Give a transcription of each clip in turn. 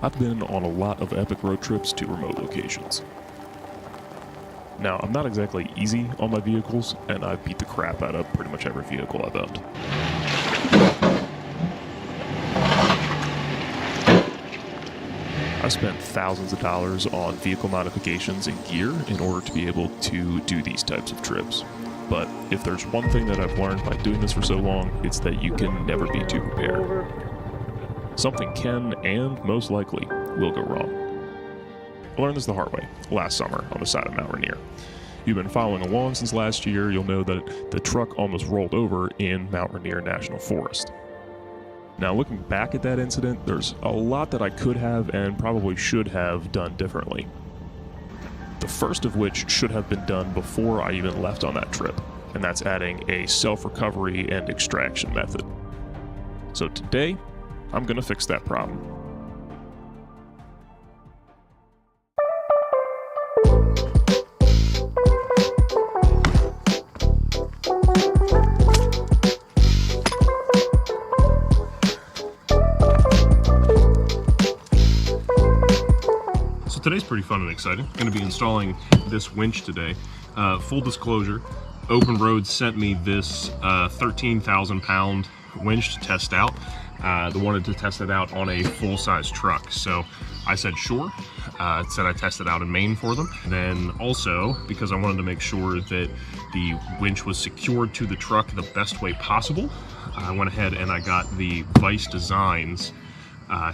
I've been on a lot of epic road trips to remote locations. Now, I'm not exactly easy on my vehicles, and I beat the crap out of pretty much every vehicle I've owned. I spent thousands of dollars on vehicle modifications and gear in order to be able to do these types of trips. But if there's one thing that I've learned by doing this for so long, it's that you can never be too prepared. Something can, and most likely, will go wrong. I learned this the hard way last summer on the side of Mount Rainier. You've been following along since last year, you'll know that the truck almost rolled over in Mount Rainier National Forest. Now, looking back at that incident, there's a lot that I could have and probably should have done differently. The first of which should have been done before I even left on that trip, and that's adding a self-recovery and extraction method. So today, I'm going to fix that problem. Today's pretty fun and exciting. Going to be installing this winch today. Full disclosure, OPENROAD sent me this 13,000 pound winch to test out. They wanted to test it out on a full-size truck, so I said sure. It said I tested out in Maine for them. And then also, because I wanted to make sure that the winch was secured to the truck the best way possible, I went ahead and I got the Vice Designs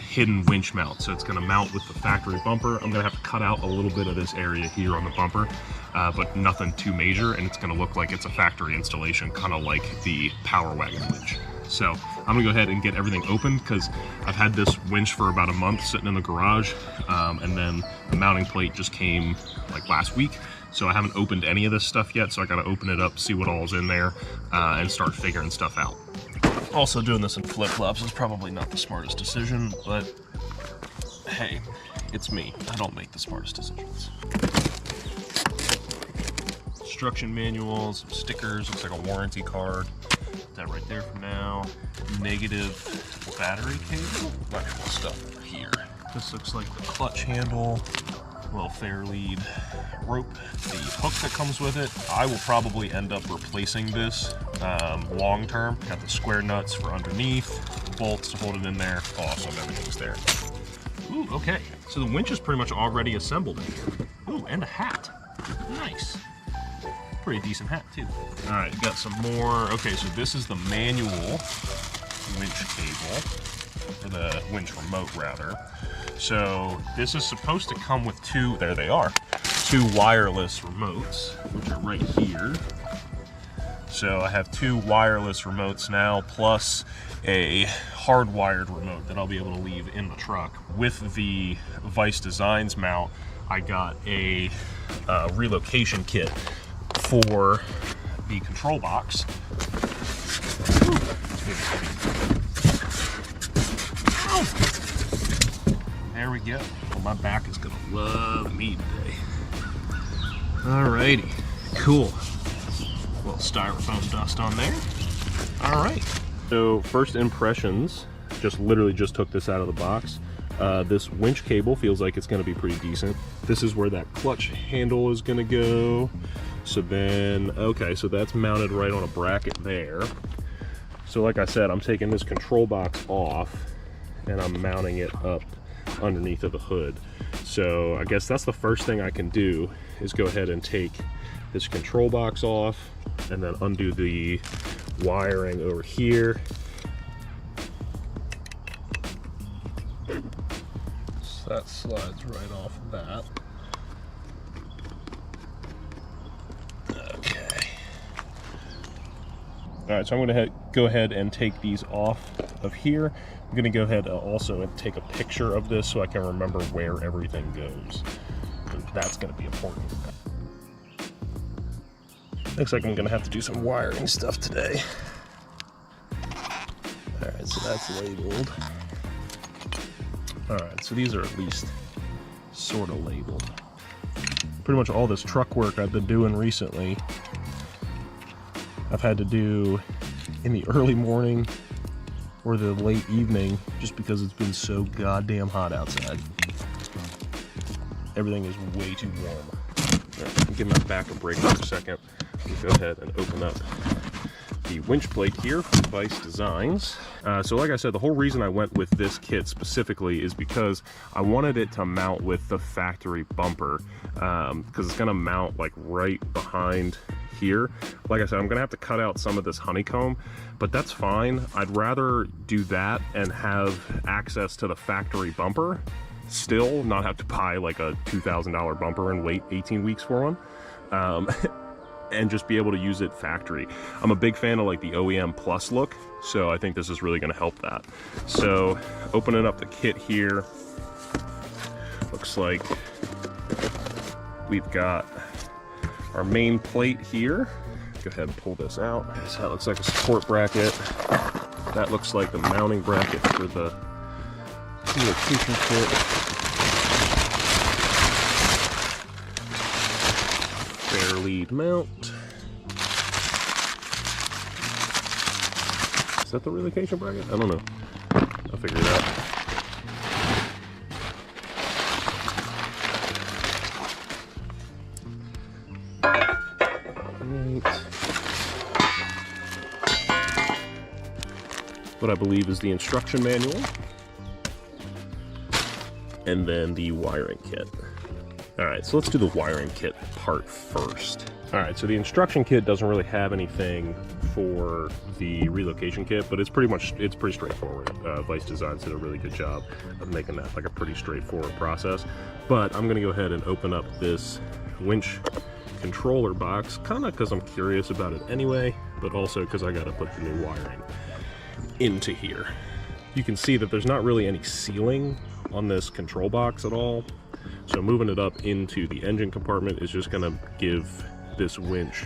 hidden winch mount. So it's going to mount with the factory bumper. I'm going to have to cut out a little bit of this area here on the bumper, but nothing too major, and it's going to look like it's a factory installation, kind of like the Power Wagon winch. So I'm going to go ahead and get everything open because I've had this winch for about a month sitting in the garage, and then the mounting plate just came like last week. So I haven't opened any of this stuff yet, so I got to open it up, see what all's in there, and start figuring stuff out. Also, doing this in flip-flops is probably not the smartest decision, but hey, it's me. I don't make the smartest decisions. Instruction manual, some stickers, looks like a warranty card. Put that right there for now. Negative battery cable. Electrical stuff over here. This looks like the clutch handle. Little fair lead rope, the hook that comes with it. I will probably end up replacing this long term. Got the square nuts for underneath, the bolts to hold it in there. Awesome, everything's there. Ooh, okay. So the winch is pretty much already assembled in here. Ooh, and a hat. Nice. Pretty decent hat too. All right, got some more. Okay, so this is the manual winch cable, or the winch remote rather. So this is supposed to come with two, there they are, two wireless remotes, which are right here. So I have two wireless remotes now, plus a hardwired remote that I'll be able to leave in the truck. With the Vice Designs mount, I got a relocation kit for the control box. There we go. Well, my back is gonna love me today. Alrighty, cool. A little styrofoam dust on there. All right. So first impressions, literally just took this out of the box. This winch cable feels like it's gonna be pretty decent. This is where that clutch handle is gonna go. So then, okay, so that's mounted right on a bracket there. So like I said, I'm taking this control box off and I'm mounting it up underneath of the hood. So I guess that's the first thing I can do is go ahead and take this control box off and then undo the wiring over here. So that slides right off of that. Okay. All right, so I'm going to go ahead and take these off of here. I'm going to go ahead also and take a picture of this so I can remember where everything goes. And that's going to be important. Looks like I'm going to have to do some wiring stuff today. All right, so that's labeled. All right, so these are at least sort of labeled. Pretty much all this truck work I've been doing recently, I've had to do in the early morning or the late evening, just because it's been so goddamn hot outside. Everything is way too warm. All right, give my back a break for a second. We'll go ahead and open up the winch plate here from Vice Designs. So like I said, the whole reason I went with this kit specifically is because I wanted it to mount with the factory bumper, because it's gonna mount like right behind here. Like I said, I'm gonna have to cut out some of this honeycomb, but that's fine. I'd rather do that and have access to the factory bumper, still not have to buy like a $2,000 bumper and wait 18 weeks for one. And just be able to use it factory. I'm a big fan of like the OEM Plus look, so I think this is really gonna help that. So opening up the kit here, looks like we've got our main plate here. Go ahead and pull this out. So that looks like a support bracket. That looks like the mounting bracket for the relocation kit. Fair lead mount. Is that the relocation bracket? I don't know. I'll figure it out. What I believe is the instruction manual, and then the wiring kit. All right, so let's do the wiring kit part first. All right, so the instruction kit doesn't really have anything for the relocation kit, but it's pretty straightforward. Vice Designs did a really good job of making that like a pretty straightforward process. But I'm gonna go ahead and open up this winch controller box, kind of because I'm curious about it anyway, but also because I gotta put the new wiring into here. You can see that there's not really any sealing on this control box at all. So moving it up into the engine compartment is just gonna give this winch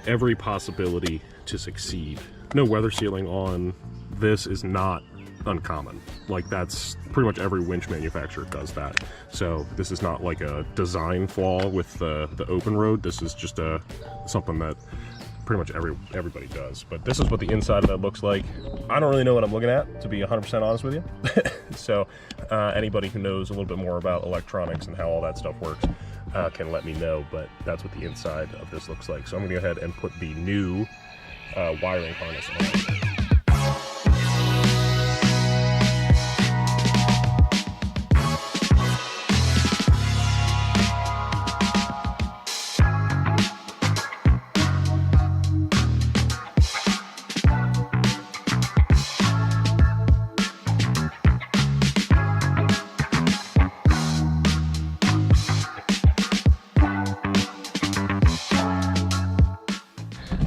every possibility to succeed. No weather sealing on this is not uncommon. Like, that's pretty much every winch manufacturer does that. So this is not like a design flaw with the OPENROAD. This is just something that pretty much everybody does. But this is what the inside of that looks like. I don't really know what I'm looking at, to be 100% honest with you. So anybody who knows a little bit more about electronics and how all that stuff works can let me know, but that's what the inside of this looks like. So I'm gonna go ahead and put the new wiring harness on.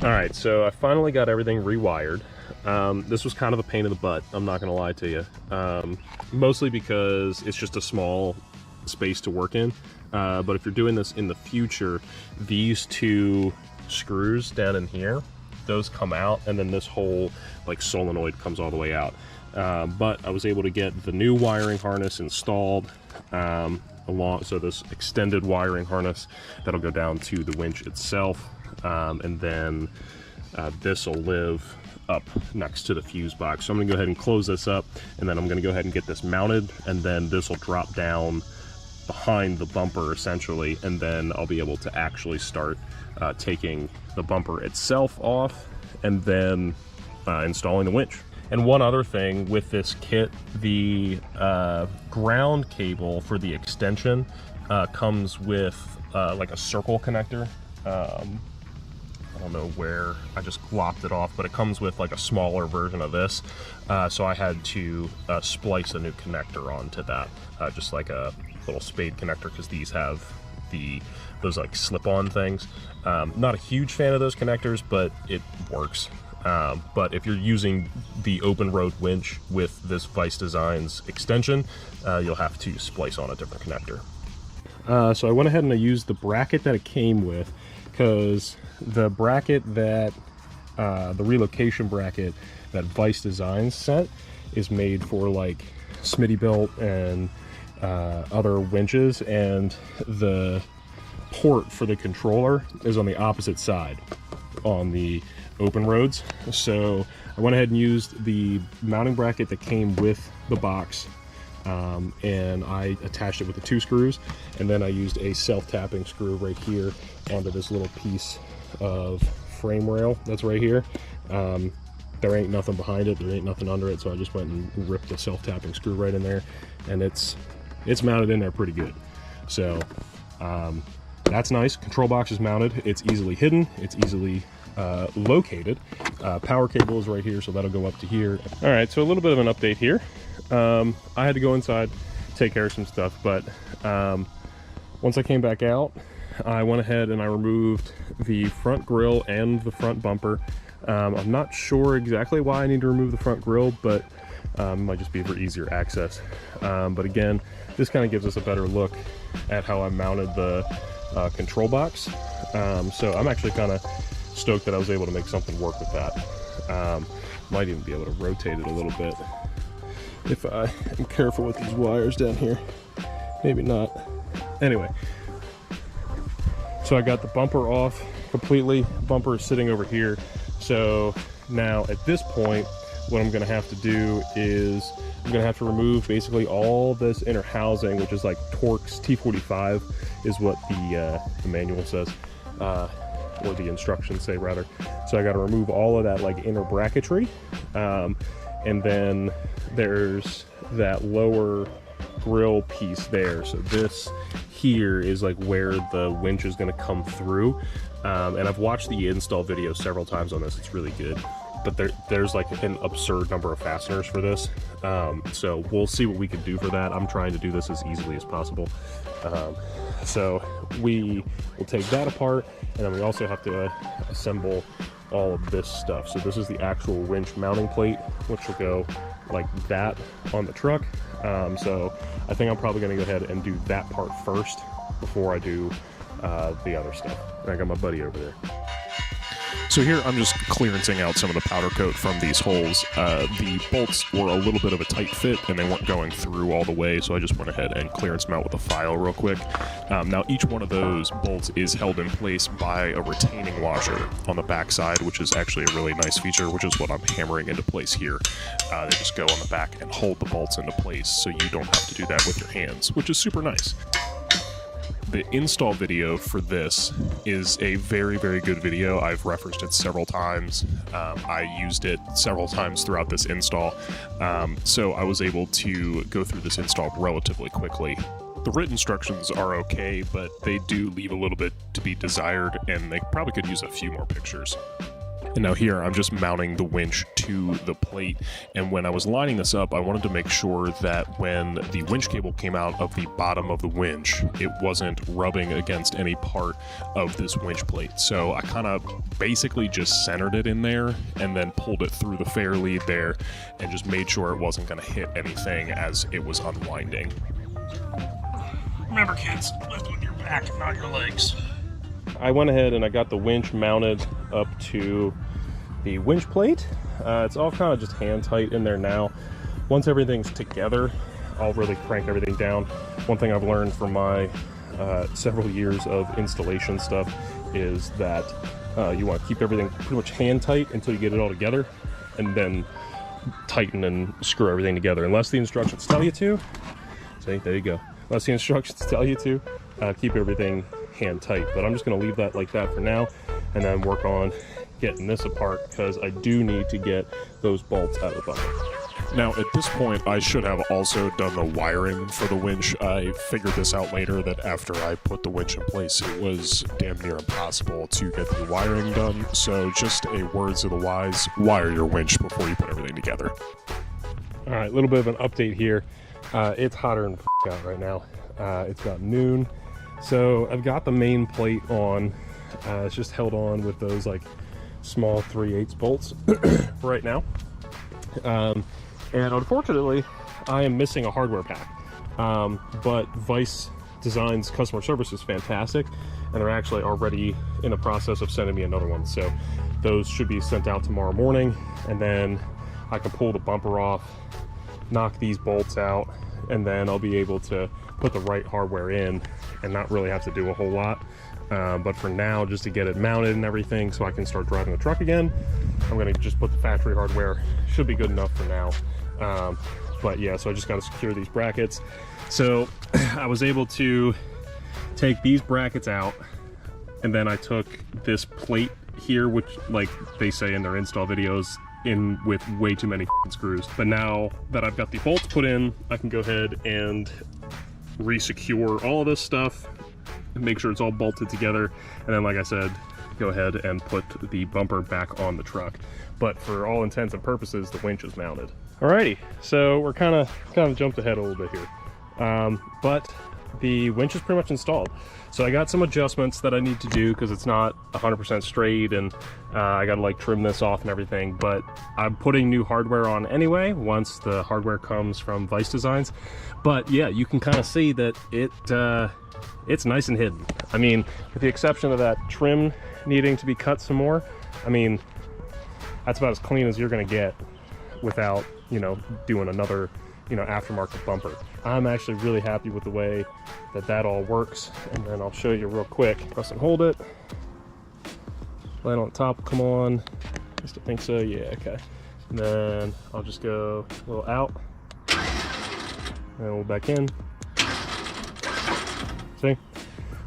Alright, so I finally got everything rewired. This was kind of a pain in the butt, I'm not going to lie to you. Mostly because it's just a small space to work in. But if you're doing this in the future, these two screws down in here, those come out, and then this whole like solenoid comes all the way out. But I was able to get the new wiring harness installed, so this extended wiring harness that'll go down to the winch itself. And then this will live up next to the fuse box. So I'm gonna go ahead and close this up, and then I'm gonna go ahead and get this mounted, and then this will drop down behind the bumper essentially, and then I'll be able to actually start taking the bumper itself off and then installing the winch. And one other thing with this kit, the ground cable for the extension comes with like a circle connector. I don't know where, I just glopped it off, but it comes with like a smaller version of this. So I had to splice a new connector onto that, just like a little spade connector, because these have those like slip-on things. Not a huge fan of those connectors, but it works. But if you're using the OPENROAD winch with this Vice Designs extension, you'll have to splice on a different connector. So I went ahead and I used the bracket that it came with, because the bracket that, the relocation bracket that Vice Designs sent is made for like Smittybilt and other winches, and the port for the controller is on the opposite side, on the OPENROADs. So I went ahead and used the mounting bracket that came with the box, and I attached it with the 2 screws, and then I used a self-tapping screw right here onto this little piece of frame rail that's right here. There ain't nothing behind it, there ain't nothing under it, so I just went and ripped the self-tapping screw right in there, and it's mounted in there pretty good. So that's nice. Control box is mounted, it's easily hidden, it's easily located. Power cable is right here, so that'll go up to here. All right, so a little bit of an update here. I had to go inside, take care of some stuff, but once I came back out, I went ahead and I removed the front grille and the front bumper. I'm not sure exactly why I need to remove the front grille, but it might just be for easier access. But again, this kind of gives us a better look at how I mounted the control box. So I'm actually kind of stoked that I was able to make something work with that. Might even be able to rotate it a little bit if I am careful with these wires down here. Maybe not. Anyway, so I got the bumper off completely. Bumper is sitting over here. So now at this point, what I'm going to have to do is I'm going to have to remove basically all this inner housing, which is like Torx T45 is what the manual says, or the instructions say rather. So I got to remove all of that like inner bracketry, and then there's that lower grill piece there. So this here is like where the winch is going to come through, and I've watched the install video several times on this. It's really good, but there's like an absurd number of fasteners for this, so we'll see what we can do for that. I'm trying to do this as easily as possible. So we will take that apart, and then we also have to assemble all of this stuff. So this is the actual winch mounting plate, which will go like that on the truck. So I think I'm probably going to go ahead and do that part first before I do the other stuff. And I got my buddy over there. So here I'm just clearancing out some of the powder coat from these holes. The bolts were a little bit of a tight fit and they weren't going through all the way, so I just went ahead and clearanced them out with a file real quick. Now each one of those bolts is held in place by a retaining washer on the back side, which is actually a really nice feature, which is what I'm hammering into place here. They just go on the back and hold the bolts into place, so you don't have to do that with your hands, which is super nice. The install video for this is a very, very good video. I've referenced it several times. I used it several times throughout this install, so I was able to go through this install relatively quickly. The written instructions are okay, but they do leave a little bit to be desired, and they probably could use a few more pictures. And now here I'm just mounting the winch to the plate, and when I was lining this up, I wanted to make sure that when the winch cable came out of the bottom of the winch, it wasn't rubbing against any part of this winch plate. So I kind of basically just centered it in there and then pulled it through the fair lead there and just made sure it wasn't going to hit anything as it was unwinding. Remember, kids, lift with your back, not your legs. I went ahead and I got the winch mounted up to the winch plate. It's all kind of just hand tight in there now. Once everything's together, I'll really crank everything down. One thing I've learned from my several years of installation stuff is that you want to keep everything pretty much hand tight until you get it all together, and then tighten and screw everything together. Unless the instructions tell you to. See, there you go. Unless the instructions tell you to, keep everything hand tight. But I'm just going to leave that like that for now, and then work on getting this apart, because I do need to get those bolts out of the bumper. Now at this point I should have also done the wiring for the winch. I figured this out later, that after I put the winch in place it was damn near impossible to get the wiring done. So just a words of the wise, wire your winch before you put everything together. Alright, a little bit of an update here. It's hotter than out right now. It's about noon. So I've got the main plate on. It's just held on with those like small 3/8 bolts for right now. And unfortunately, I am missing a hardware pack. But Vice Design's customer service is fantastic, and they're actually already in the process of sending me another one. So those should be sent out tomorrow morning, and then I can pull the bumper off, knock these bolts out, and then I'll be able to put the right hardware in and not really have to do a whole lot. But for now, just to get it mounted and everything so I can start driving the truck again, I'm gonna just put the factory hardware. Should be good enough for now. But yeah, so I just gotta secure these brackets. So I was able to take these brackets out, and then I took this plate here, which, like they say in their install videos, in with way too many screws. But now that I've got the bolts put in, I can go ahead and re-secure all of this stuff and make sure it's all bolted together, and then, like I said, go ahead and put the bumper back on the truck. But for all intents and purposes, the winch is mounted. Alrighty, so we're kind of jumped ahead a little bit here, but the winch is pretty much installed. So I got some adjustments that I need to do because it's not 100% straight, and I gotta like trim this off and everything, but I'm putting new hardware on anyway once the hardware comes from Vice Designs. But yeah, you can kind of see that it's nice and hidden. I mean, with the exception of that trim needing to be cut some more, I mean, that's about as clean as you're gonna get without, you know, doing another, you know, aftermarket bumper. I'm actually really happy with the way that all works, and then I'll show you real quick. Press and hold it. Light on top, come on. I still think so, yeah, okay. And then I'll just go a little out, and we'll back in. See?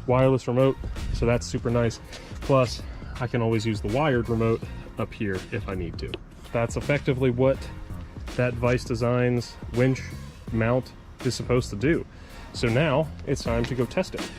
Wireless remote, so that's super nice. Plus, I can always use the wired remote up here if I need to. That's effectively what that Vice Designs winch mount is supposed to do. So now it's time to go test it.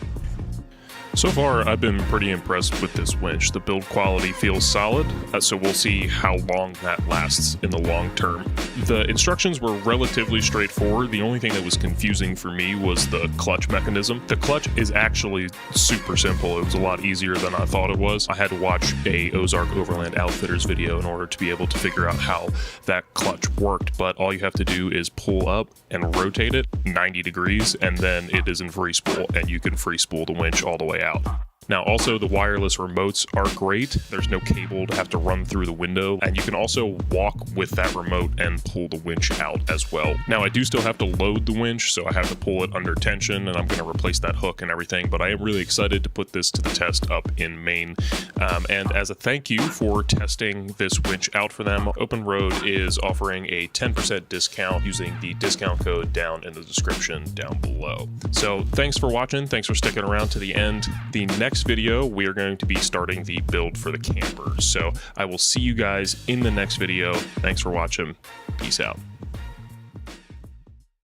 So far, I've been pretty impressed with this winch. The build quality feels solid, so we'll see how long that lasts in the long term. The instructions were relatively straightforward. The only thing that was confusing for me was the clutch mechanism. The clutch is actually super simple. It was a lot easier than I thought it was. I had to watch a Ozark Overland Outfitters video in order to be able to figure out how that clutch worked, but all you have to do is pull up and rotate it 90 degrees, and then it is in free spool, and you can free spool the winch all the way out. Now, also, the wireless remotes are great. There's no cable to have to run through the window, and you can also walk with that remote and pull the winch out as well. Now, I do still have to load the winch, so I have to pull it under tension, and I'm going to replace that hook and everything, but I am really excited to put this to the test up in Maine. And as a thank you for testing this winch out for them, OPENROAD is offering a 10% discount using the discount code down in the description down below. So thanks for watching. Thanks for sticking around to the end. The next video, we are going to be starting the build for the campers. So I will see you guys in the next video. Thanks for watching. Peace out.